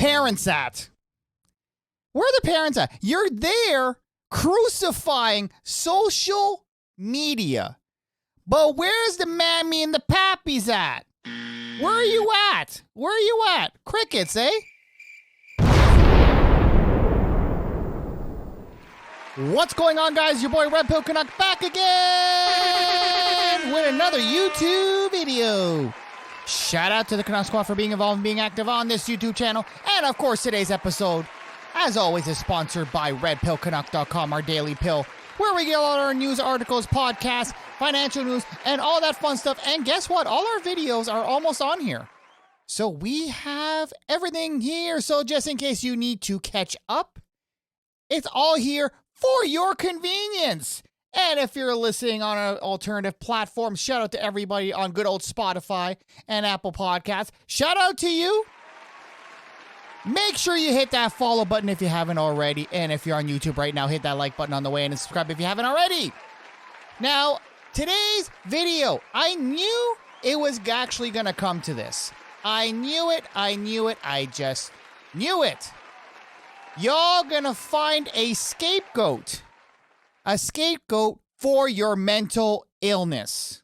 parents at? Where are the parents at? You're there crucifying social media. But where's the mammy and the pappies at? Where are you at? Where are you at? Crickets, eh? What's going on, guys? Your boy RedpillCanuck back again with another YouTube video. Shout out to the Canuck Squad for being involved and being active on this YouTube channel. And of course, today's episode, as always, is sponsored by RedpillCanuck.com, our daily pill, where we get all our news, articles, podcasts, financial news, and all that fun stuff. And guess what? All our videos are almost on here. So we have everything here. So just in case you need to catch up, it's all here for your convenience. And if you're listening on an alternative platform, shout out to everybody on good old Spotify and Apple Podcasts. Shout out to you. Make sure you hit that follow button if you haven't already. And if you're on YouTube right now, hit that like button on the way and subscribe if you haven't already. Now, today's video, I knew it was actually going to come to this. I knew it. I just knew it. Y'all gonna find a scapegoat. A scapegoat for your mental illness.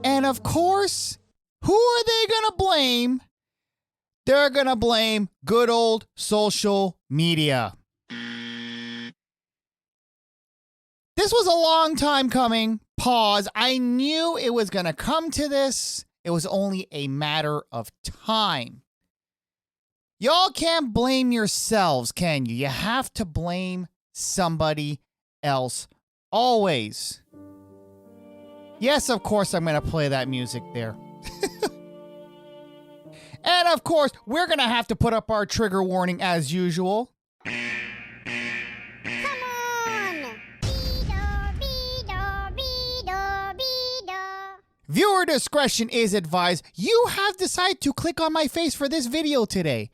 And of course, who are they gonna blame? They're gonna blame good old social media. This was a long time coming. Pause. I knew it was gonna come to this. It was only a matter of time. Y'all can't blame yourselves, can you? You have to blame somebody else always. Yes, of course, I'm going to play that music there. And of course, we're going to have to put up our trigger warning as usual. Come on! Beedo. Viewer discretion is advised. You have decided to click on my face for this video today.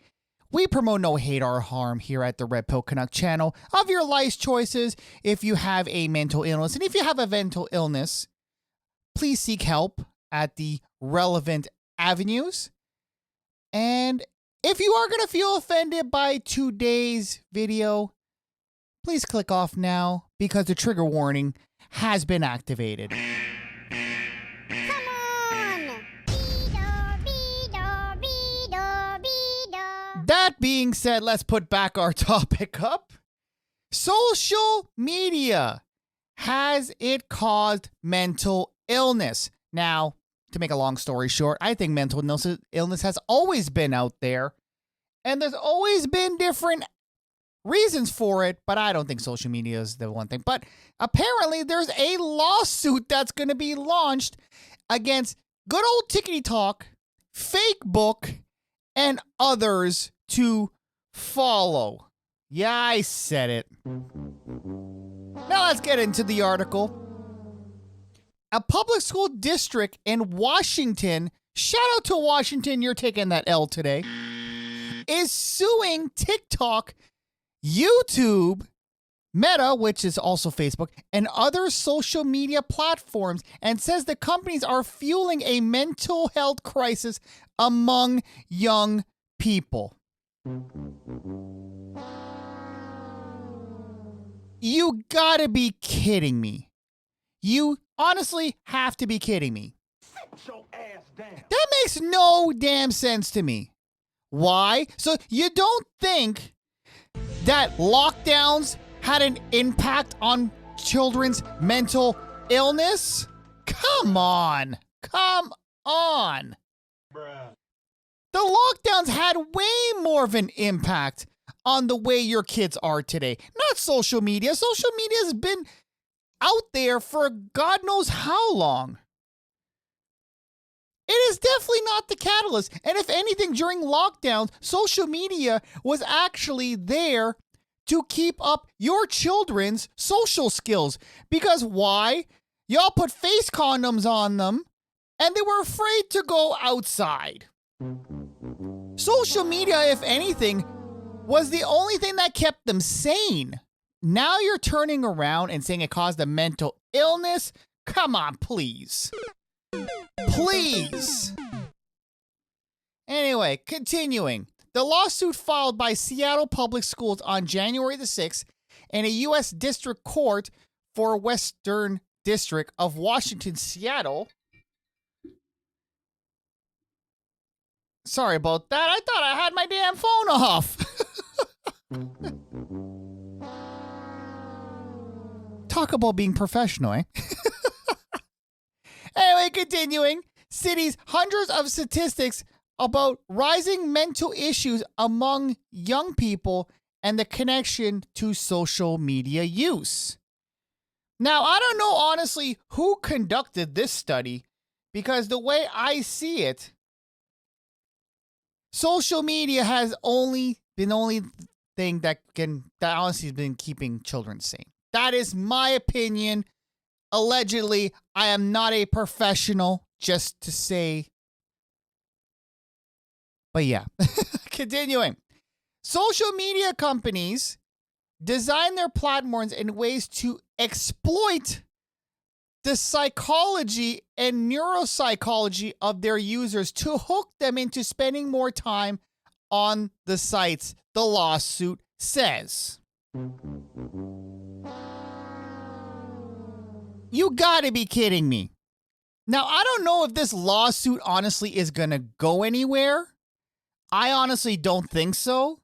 We promote no hate or harm here at the RedpillCanuck channel of your life's choices. If you have a mental illness, and if you have a mental illness, please seek help at the relevant avenues. And if you are going to feel offended by today's video, please click off now because the trigger warning has been activated. That being said, let's put back our topic up. Social media, has it caused mental illness? Now, to make a long story short, I think mental illness has always been out there, and there's always been different reasons for it, but I don't think social media is the one thing. But apparently, there's a lawsuit that's going to be launched against good old Tickety Talk, Fake Book, and others to follow. Yeah, I said it. Now let's get into the article. A public school district in Washington, shout out to Washington, you're taking that L today, is suing TikTok, YouTube, Meta, which is also Facebook, and other social media platforms, and says the companies are fueling a mental health crisis among young people. You gotta be kidding me. You honestly have to be kidding me. Sit your ass down. That makes no damn sense to me. Why? So you don't think that lockdowns had an impact on children's mental illness? Come on. Bruh. The lockdowns had way more of an impact on the way your kids are today. Not social media. Social media has been out there for God knows how long. It is definitely not the catalyst. And if anything, during lockdowns, social media was actually there to keep up your children's social skills. Because why? Y'all put face condoms on them, and they were afraid to go outside. Social media, if anything, was the only thing that kept them sane. Now you're turning around and saying it caused a mental illness? Come on, please. Please. Anyway, continuing. The lawsuit filed by Seattle Public Schools on January the 6th in a U.S. District Court for Western District of Washington, Seattle. Sorry about that. I thought I had my damn phone off. Talk about being professional, eh? Anyway, continuing. Cities hundreds of statistics about rising mental issues among young people and the connection to social media use. Now, I don't know honestly who conducted this study, because the way I see it, social media has only been the only thing that honestly has been keeping children sane. That is my opinion. Allegedly, I am not a professional, just to say. But yeah, continuing. Social media companies design their platforms in ways to exploit the psychology and neuropsychology of their users to hook them into spending more time on the sites, the lawsuit says. You gotta be kidding me. Now, I don't know if this lawsuit honestly is gonna go anywhere. I honestly don't think so.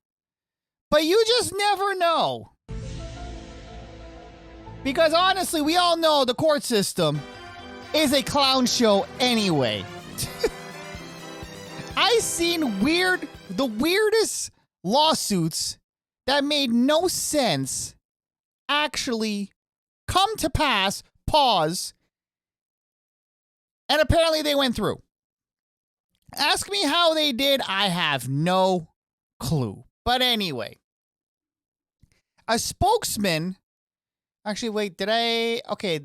But you just never know. Because honestly, we all know the court system is a clown show anyway. I've seen the weirdest lawsuits that made no sense actually come to pass, pause, and apparently they went through. Ask me how they did, I have no clue. But anyway, a spokesman, actually, wait, okay.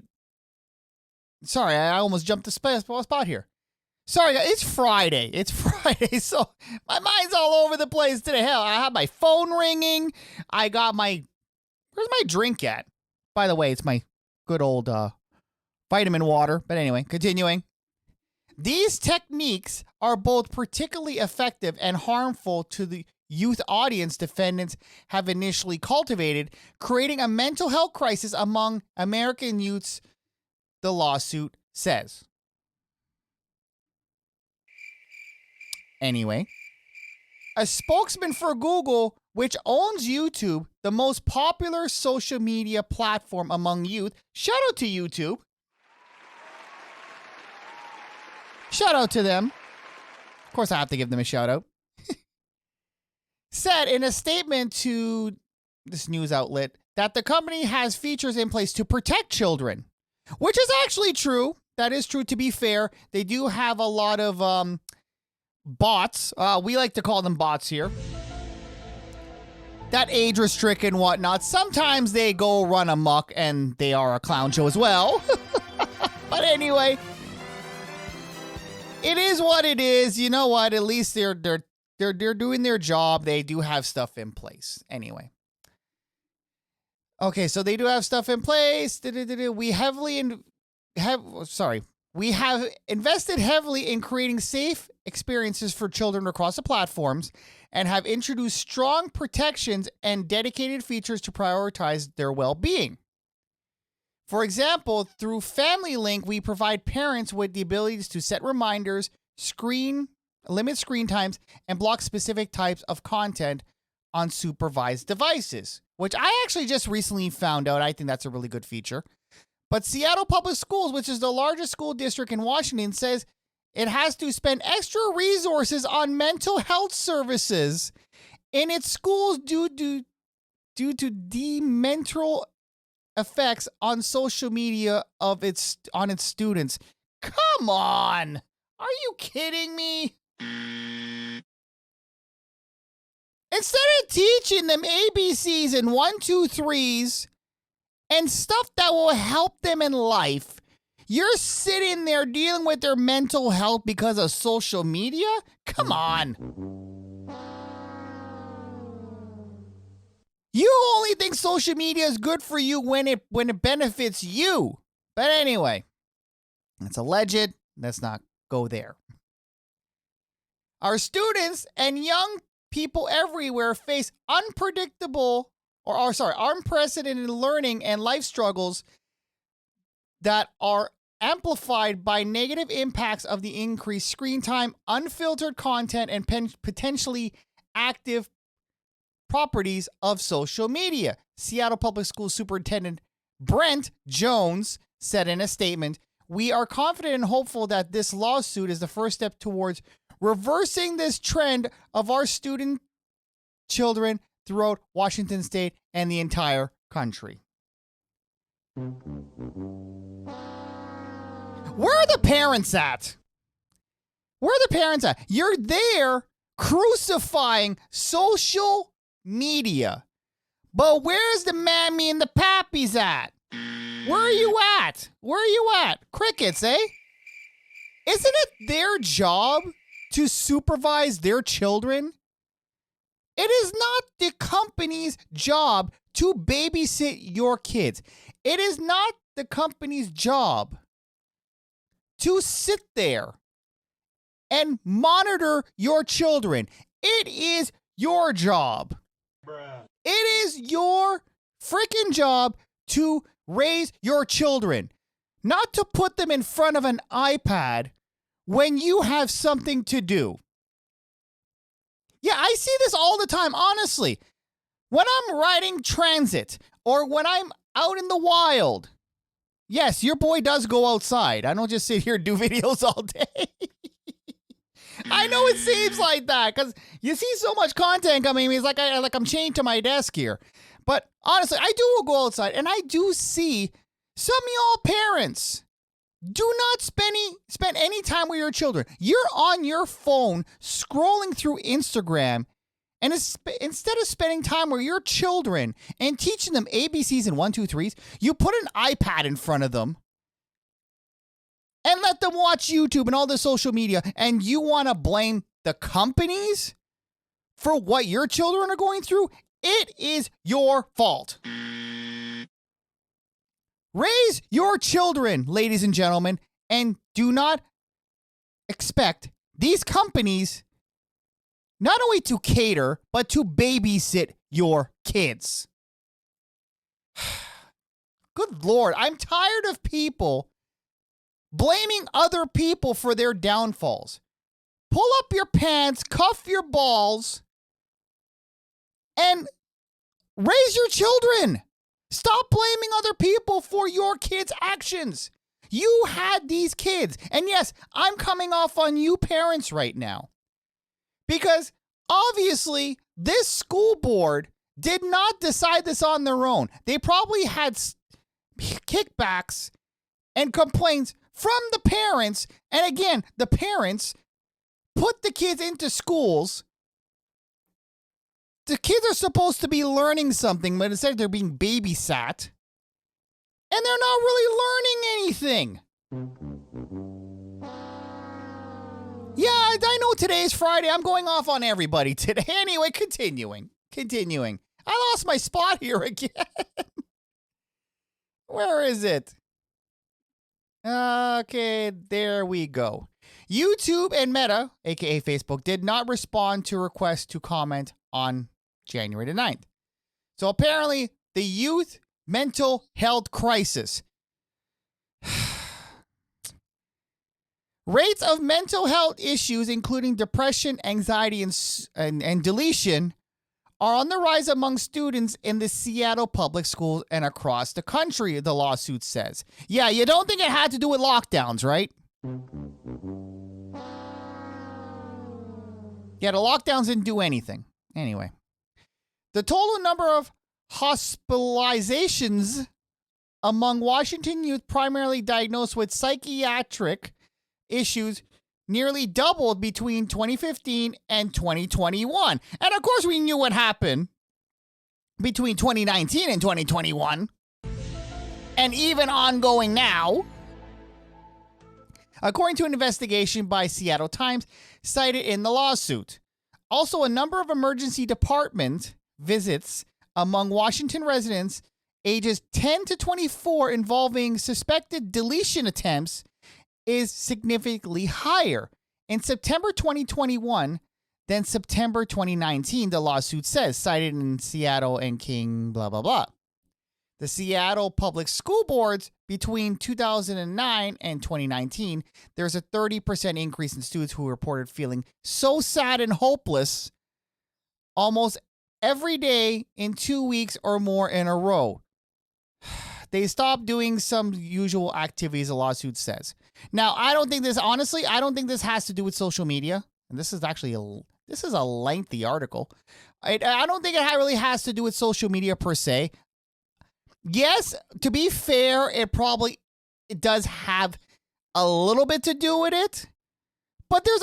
Sorry, I almost jumped the spot here. Sorry, it's Friday. It's Friday, so my mind's all over the place today. Hell, I have my phone ringing. I got where's my drink at? By the way, it's my good old vitamin water. But anyway, continuing. These techniques are both particularly effective and harmful to the youth audience defendants have initially cultivated, creating a mental health crisis among American youths, the lawsuit says. Anyway, a spokesman for Google, which owns YouTube, the most popular social media platform among youth, shout out to YouTube. Shout out to them. Of course, I have to give them a shout out. Said in a statement to this news outlet that the company has features in place to protect children, which is actually true. That is true, to be fair. They do have a lot of bots. We like to call them bots here. That age restrict and whatnot. Sometimes they go run amok and they are a clown show as well. But anyway, it is what it is. You know what? At least they're doing their job. They do have stuff in place. Anyway. Okay, so they do have stuff in place. We have invested heavily in creating safe experiences for children across the platforms and have introduced strong protections and dedicated features to prioritize their well-being. For example, through Family Link, we provide parents with the abilities to set reminders, limit screen times, and block specific types of content on supervised devices, which I actually just recently found out. I think that's a really good feature. But Seattle Public Schools, which is the largest school district in Washington, says it has to spend extra resources on mental health services in its schools due to the mental effects on social media on its students. Come on! Are you kidding me? Instead of teaching them ABCs and 1, 2, 3s and stuff that will help them in life, you're sitting there dealing with their mental health because of social media? Come on. You only think social media is good for you when it benefits you. But anyway, it's alleged. Let's not go there. Our students and young people everywhere face unprecedented learning and life struggles that are amplified by negative impacts of the increased screen time, unfiltered content, and potentially active properties of social media. Seattle Public Schools Superintendent Brent Jones said in a statement, "We are confident and hopeful that this lawsuit is the first step towards reversing this trend of our student children throughout Washington State and the entire country." Where are the parents at? Where are the parents at? You're there crucifying social media. But where's the mammy and the pappies at? Where are you at? Where are you at? Crickets, eh? Isn't it their job to supervise their children? It is not the company's job to babysit your kids. It is not the company's job to sit there and monitor your children. It is your job. Bruh. It is your freaking job to raise your children, not to put them in front of an iPad when you have something to do. Yeah, I see this all the time, honestly. When I'm riding transit or when I'm out in the wild. Yes, your boy does go outside. I don't just sit here and do videos all day. I know it seems like that because you see so much content coming. It's like I'm chained to my desk here. But honestly, I do go outside and I do see some of y'all parents do not spend any time with your children. You're on your phone scrolling through Instagram, and instead of spending time with your children and teaching them ABCs and 1, 2, 3s, you put an iPad in front of them and let them watch YouTube and all the social media, and you want to blame the companies for what your children are going through? It is your fault. Raise your children, ladies and gentlemen, and do not expect these companies not only to cater, but to babysit your kids. Good Lord, I'm tired of people blaming other people for their downfalls. Pull up your pants, cuff your balls, and raise your children. Stop blaming other people for your kids' actions. You had these kids. And yes, I'm coming off on you parents right now. Because obviously, this school board did not decide this on their own. They probably had kickbacks and complaints from the parents. And again, the parents put the kids into schools. The kids are supposed to be learning something, but instead they're being babysat. And they're not really learning anything. Yeah, I know today's Friday. I'm going off on everybody today. Anyway, continuing. I lost my spot here again. Where is it? Okay, there we go. YouTube and Meta, aka Facebook, did not respond to requests to comment on January the 9th. So apparently, the youth mental health crisis. Rates of mental health issues, including depression, anxiety, and deletion, are on the rise among students in the Seattle public schools and across the country, the lawsuit says. Yeah, you don't think it had to do with lockdowns, right? Yeah, the lockdowns didn't do anything. Anyway, the total number of hospitalizations among Washington youth primarily diagnosed with psychiatric issues nearly doubled between 2015 and 2021. And of course, we knew what happened between 2019 and 2021, and even ongoing now. According to an investigation by Seattle Times cited in the lawsuit. Also, a number of emergency department visits among Washington residents ages 10 to 24 involving suspected deletion attempts is significantly higher. in September 2021 than September 2019, the lawsuit says, cited in Seattle and King, blah, blah, blah. The Seattle Public School Boards, between 2009 and 2019, there's a 30% increase in students who reported feeling so sad and hopeless almost every day in 2 weeks or more in a row. They stopped doing some usual activities, the lawsuit says. Now, I don't think this has to do with social media. And this is a lengthy article. I don't think it really has to do with social media per se. Yes, to be fair, it does have a little bit to do with it. But there's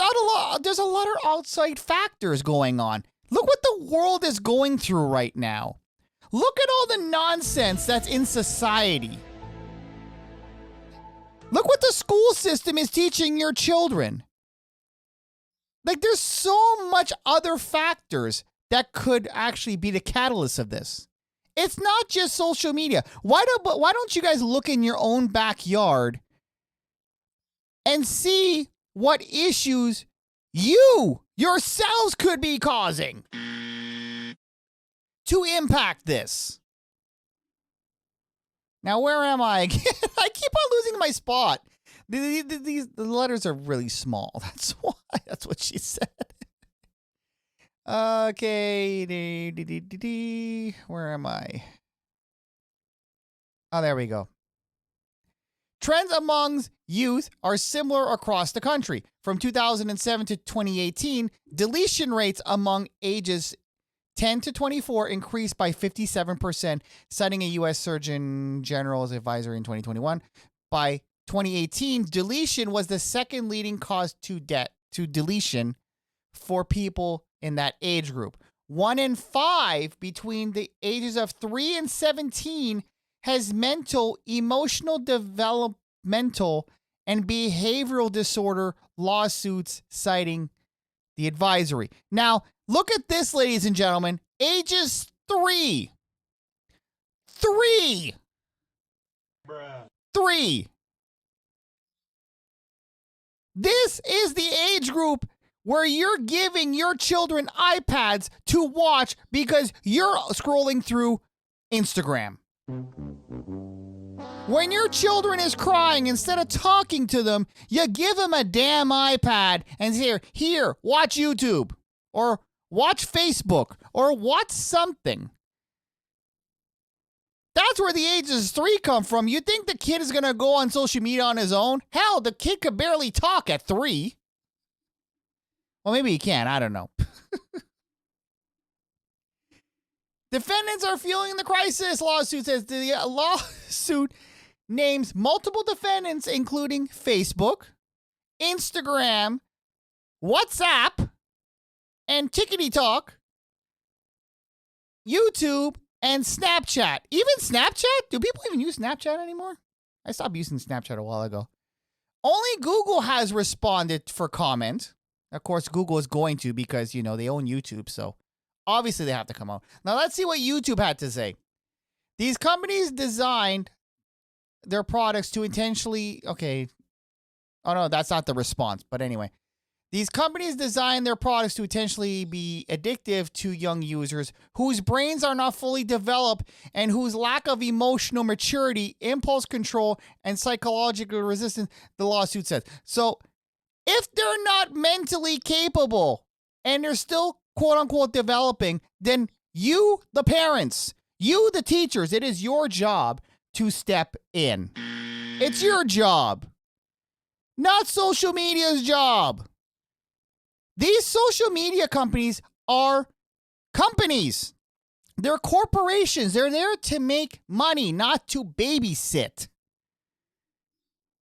a lot of outside factors going on. Look what the world is going through right now. Look at all the nonsense that's in society. Look what the school system is teaching your children. Like, there's so much other factors that could actually be the catalyst of this. It's not just social media. Why don't you guys look in your own backyard and see what issues you yourselves could be causing to impact this? Now, where am I again? I keep on losing my spot. The letters are really small. That's why. That's what she said. Okay. Where am I? Oh, there we go. Trends among youth are similar across the country. From 2007 to 2018, deletion rates among ages 10 to 24 increased by 57%, citing a U.S. Surgeon General's advisory in 2021. By 2018, deletion was the second leading cause to deletion for people in that age group. 1 in 5 between the ages of 3 and 17 has mental, emotional, developmental, and behavioral disorder lawsuits, citing the advisory. Now, look at this, ladies and gentlemen. Ages 3. 3. Bruh. 3. This is the age group where you're giving your children iPads to watch because you're scrolling through Instagram. When your children is crying, instead of talking to them, you give them a damn iPad and say, here, watch YouTube, or watch Facebook, or watch something. That's where the ages 3 come from. You think the kid is going to go on social media on his own? Hell, the kid could barely talk at 3. Well, maybe he can. I don't know. Defendants are fueling the crisis, lawsuit says. The lawsuit names multiple defendants, including Facebook, Instagram, WhatsApp, and TikTok, YouTube, and Snapchat. Even Snapchat? Do people even use Snapchat anymore? I stopped using Snapchat a while ago. Only Google has responded for comment. Of course, Google is going to because, they own YouTube, so obviously they have to come out. Now, let's see what YouTube had to say. These companies designed their products to intentionally... Okay. Oh, no, that's not the response. But anyway. These companies design their products to intentionally be addictive to young users whose brains are not fully developed and whose lack of emotional maturity, impulse control, and psychological resistance, the lawsuit says. So, if they're not mentally capable and they're still, quote-unquote, developing, then you, the parents, you, the teachers, it is your job to step in. It's your job. Not social media's job. These social media companies are companies. They're corporations. They're there to make money, not to babysit.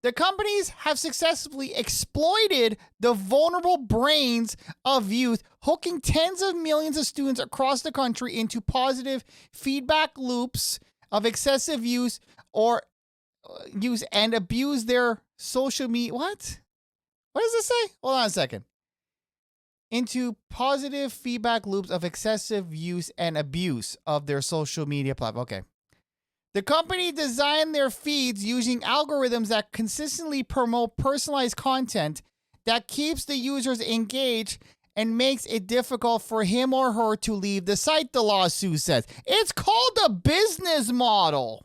The companies have successfully exploited the vulnerable brains of youth, hooking tens of millions of students across the country into positive feedback loops of excessive use and abuse their social media. What? What does it say? Hold on a second. Into positive feedback loops of excessive use and abuse of their social media platform. Okay. The company designed their feeds using algorithms that consistently promote personalized content that keeps the users engaged and makes it difficult for him or her to leave the site, the lawsuit says. It's called a business model.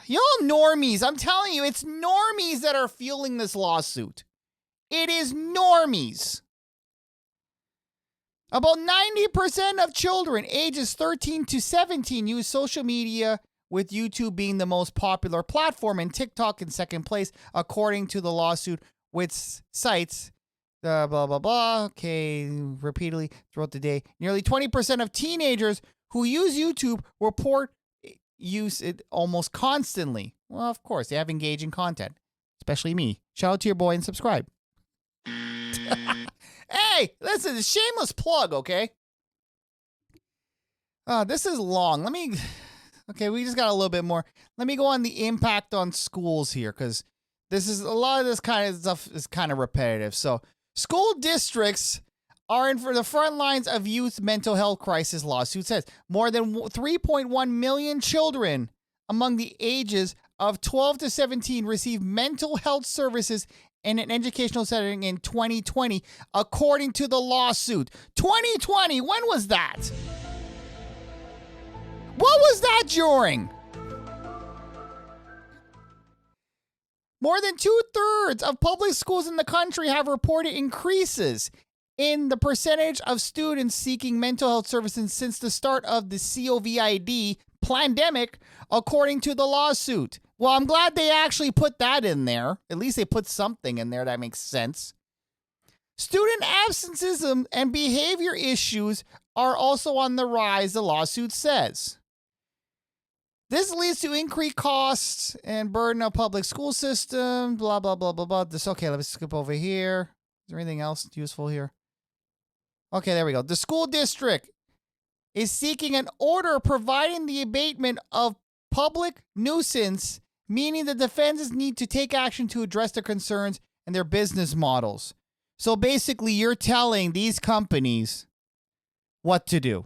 Y'all normies, I'm telling you, it's normies that are fueling this lawsuit. It is normies. About 90% of children ages 13 to 17 use social media, with YouTube being the most popular platform and TikTok in second place, according to the lawsuit, which cites the blah, blah, blah, okay, repeatedly throughout the day. Nearly 20% of teenagers who use YouTube report use it almost constantly. Well, of course, they have engaging content, especially me. Shout out to your boy and subscribe. Hey, listen, shameless plug, okay? This is long. Okay, we just got a little bit more. Let me go on the impact on schools here, because a lot of this kind of stuff is kind of repetitive. So, school districts are in for the front lines of youth mental health crisis, lawsuit says. More than 3.1 million children among the ages of 12 to 17 receive mental health services in an educational setting in 2020, according to the lawsuit. 2020, when was that? What was that during? More than 2/3 of public schools in the country have reported increases in the percentage of students seeking mental health services since the start of the COVID pandemic, according to the lawsuit. Well, I'm glad they actually put that in there. At least they put something in there that makes sense. Student absenteeism and behavior issues are also on the rise, the lawsuit says. This leads to increased costs and burden of public school system, blah, blah, blah, blah, blah. Okay, let's skip over here. Is there anything else useful here? Okay, there we go. The school district is seeking an order providing the abatement of public nuisance, meaning the defendants need to take action to address their concerns and their business models. So basically, you're telling these companies what to do.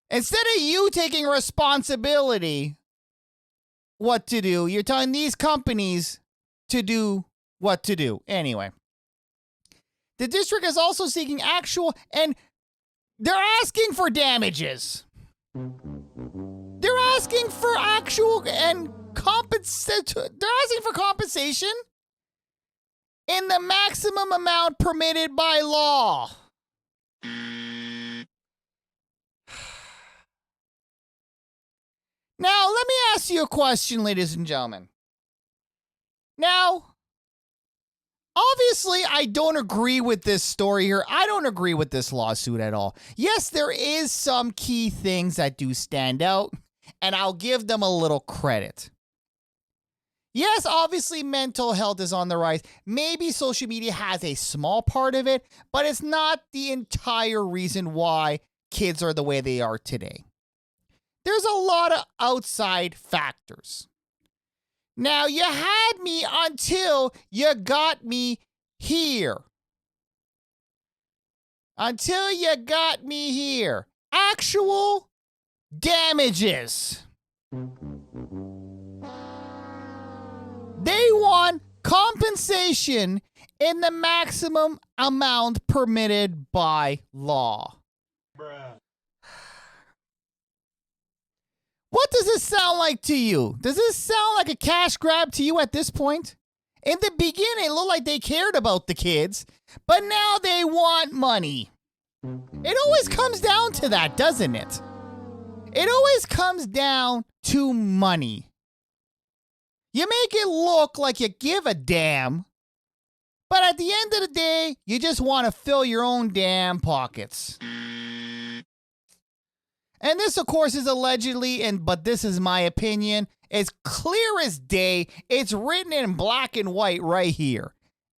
Instead of you taking responsibility what to do, you're telling these companies to do what to do. Anyway, the district is also seeking actual, and they're asking for damages. They're asking for actual and they're asking for compensation in the maximum amount permitted by law. Now, let me ask you a question, ladies and gentlemen. Now, obviously, I don't agree with this story here. I don't agree with this lawsuit at all. Yes, there is some key things that do stand out, and I'll give them a little credit. Yes, obviously, mental health is on the rise. Maybe social media has a small part of it, but it's not the entire reason why kids are the way they are today. There's a lot of outside factors. Now, you had me until you got me here. Until you got me here. Actual damages. They want compensation in the maximum amount permitted by law. Bruh. What does this sound like to you? Does this sound like a cash grab to you at this point? In the beginning, it looked like they cared about the kids, but now they want money. It always comes down to that, doesn't it? It always comes down to money. You make it look like you give a damn, but at the end of the day, you just want to fill your own damn pockets. And this, of course, is allegedly, but this is my opinion, it's clear as day. It's written in black and white right here.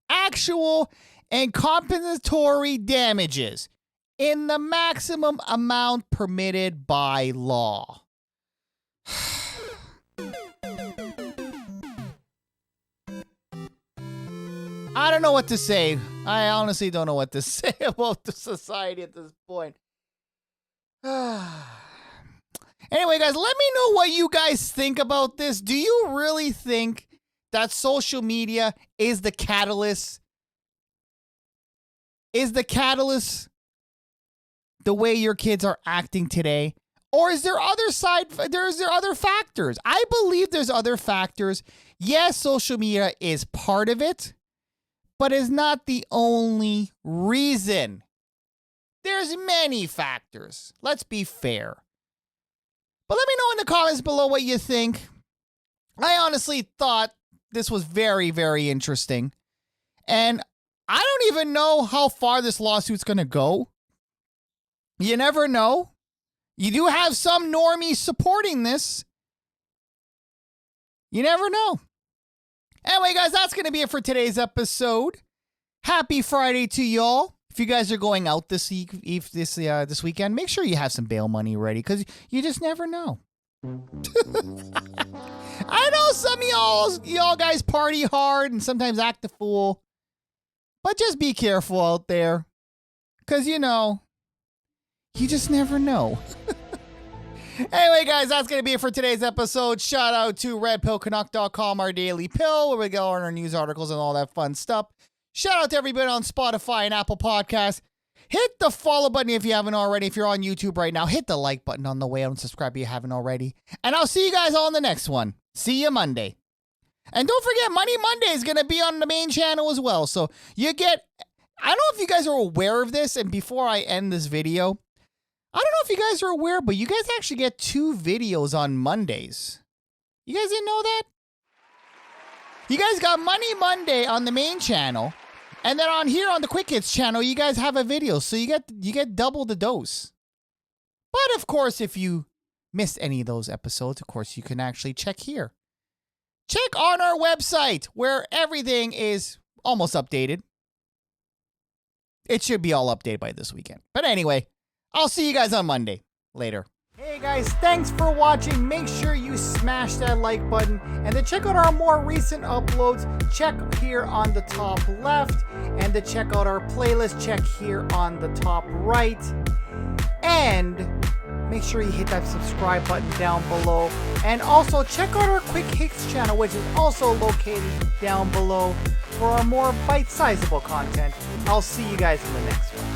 Actual and compensatory damages in the maximum amount permitted by law. I don't know what to say. I honestly don't know what to say about the society at this point. Anyway, guys, let me know what you guys think about this. Do you really think that social media is the catalyst? Is the catalyst the way your kids are acting today? Or is there other factors? I believe there's other factors. Yes, social media is part of it, but is not the only reason. There's many factors. Let's be fair. But let me know in the comments below what you think. I honestly thought this was very, very interesting. And I don't even know how far this lawsuit's going to go. You never know. You do have some normies supporting this. You never know. Anyway, guys, that's going to be it for today's episode. Happy Friday to y'all. If you guys are going out this weekend, make sure you have some bail money ready because you just never know. I know some of y'all guys party hard and sometimes act a fool. But just be careful out there. Because, you just never know. Anyway, guys, that's going to be it for today's episode. Shout out to RedpillCanuck.com, our daily pill, where we get all our news articles and all that fun stuff. Shout out to everybody on Spotify and Apple Podcasts. Hit the follow button if you haven't already. If you're on YouTube right now, hit the like button on the way out and subscribe if you haven't already. And I'll see you guys all in the next one. See you Monday. And don't forget, Money Monday is going to be on the main channel as well. So you get, I don't know if you guys are aware of this. And before I end this video, I don't know if you guys are aware, but you guys actually get 2 videos on Mondays. You guys didn't know that? You guys got Money Monday on the main channel. And then on here on the Quick Hits channel, you guys have a video. So you get double the dose. But of course, if you missed any of those episodes, of course, you can actually check here. Check on our website where everything is almost updated. It should be all updated by this weekend. But anyway, I'll see you guys on Monday. Later. Hey guys, thanks for watching. Make sure you smash that like button. And to check out our more recent uploads, check here on the top left. And to check out our playlist, check here on the top right. And make sure you hit that subscribe button down below. And also check out our Quick Hits channel, which is also located down below for our more bite-sizable content. I'll see you guys in the next one.